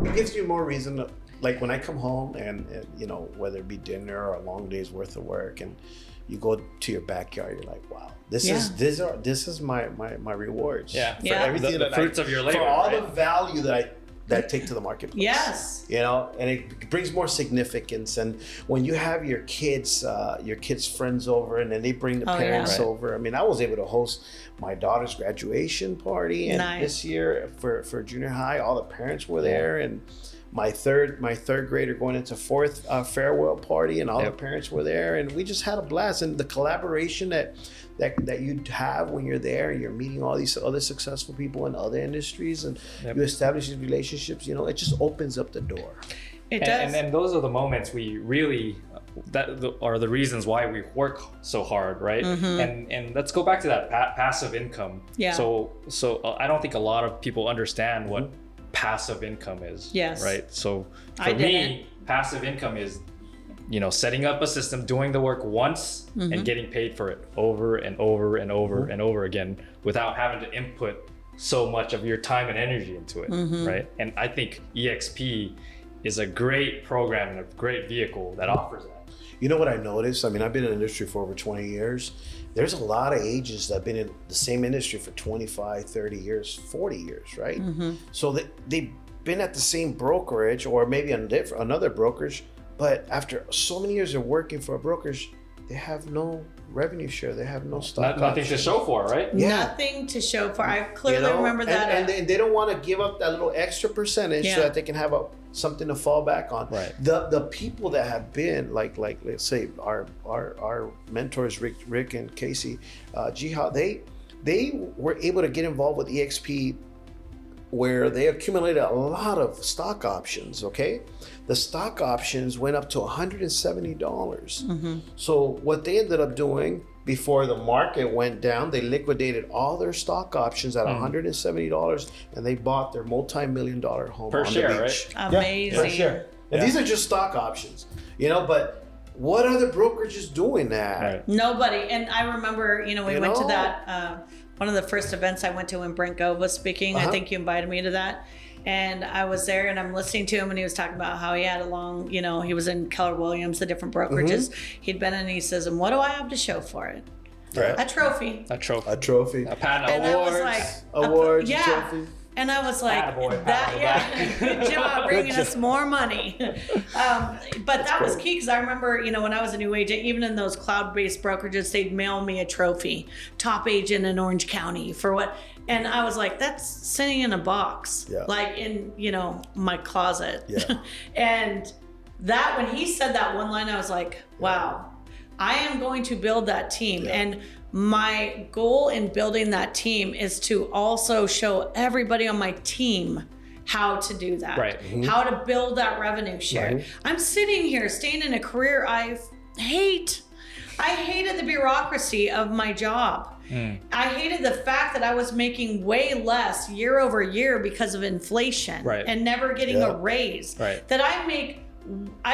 It gives you more reason to, like when I come home and you know, whether it be dinner or a long day's worth of work, and you go to your backyard, you're like, wow, this is my rewards. Yeah. For everything the fruits of your labor. For all right? the value that I take to the marketplace. Yes. You know, and it brings more significance. And when you have your kids' friends over, and then they bring the parents over. I mean, I was able to host my daughter's graduation party, and this year for junior high, all the parents were there, and my third grader going into fourth farewell party, and all the parents were there, and we just had a blast. And the collaboration that you have when you're there, and you're meeting all these other successful people in other industries, and you establish these relationships, you know, it just opens up the door. It does. And those are the moments we really, are the reasons why we work so hard, right? And let's go back to that passive income. Yeah. So I don't think a lot of people understand what passive income is. Yes. Right. So for me, passive income is, you know, setting up a system, doing the work once, and getting paid for it over and over and over and over again, without having to input so much of your time and energy into it. Right. And I think EXP is a great program and a great vehicle that offers that. You know what I noticed? I mean, I've been in the industry for over 20 years. There's a lot of agents that have been in the same industry for 25, 30 years, 40 years, right? So they've been at the same brokerage, or maybe another brokerage, but after so many years of working for a brokerage, they have no revenue share. They have no stock Nothing to show for, right? Yeah. Nothing to show for. I clearly remember that. And they don't want to give up that little extra percentage so that they can have something to fall back on. Right. The people that have been like let's say our mentors Rick and Casey, Jihad, they were able to get involved with EXP, where they accumulated a lot of stock options. Okay, the stock options went up to $170. So what they ended up doing, before the market went down, they liquidated all their stock options at $170, and they bought their multi-million-dollar home Per on share, the beach. Right? Amazing. Per share. And these are just stock options, you know. But what other brokerage is doing that? Right. Nobody. And I remember, you know, we went to that one of the first events I went to when Brent Gove was speaking. I think you invited me to that. And I was there, and I'm listening to him, and he was talking about how he had you know, he was in Keller Williams, the different brokerages he'd been in, and he says, and what do I have to show for it? Right. A trophy. A trophy. A trophy. A patent. And Awards. I was like, Awards. yeah. Trophy. And I was like, Attaboy, good job bringing us more money. But that was key, because I remember, you know, when I was a new agent, even in those cloud-based brokerages, they'd mail me a trophy, top agent in Orange County for what. And I was like, that's sitting in a box, like in, you know, my closet. Yeah. And that, when he said that one line, I was like, wow, I am going to build that team. And my goal in building that team is to also show everybody on my team how to do that, how to build that revenue share. I'm sitting here staying in a career I hate. I hated the bureaucracy of my job. I hated the fact that I was making way less year over year because of inflation and never getting a raise. That I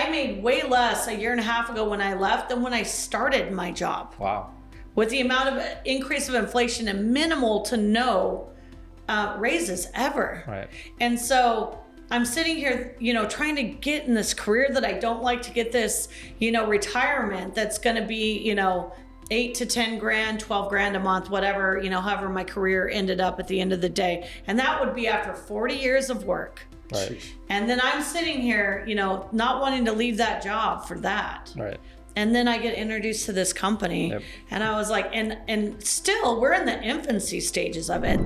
made way less a year and a half ago when I left than when I started my job. Wow. With the amount of increase of inflation and minimal to no raises ever. Right. And so I'm sitting here, you know, trying to get in this career that I don't like, to get this, you know, retirement that's going to be, you know, 8 to 10 grand, 12 grand a month, whatever, you know, however my career ended up at the end of the day. And that would be after 40 years of work. Right. And then I'm sitting here, you know, not wanting to leave that job for that. Right. And then I get introduced to this company, and I was like, and still we're in the infancy stages of it.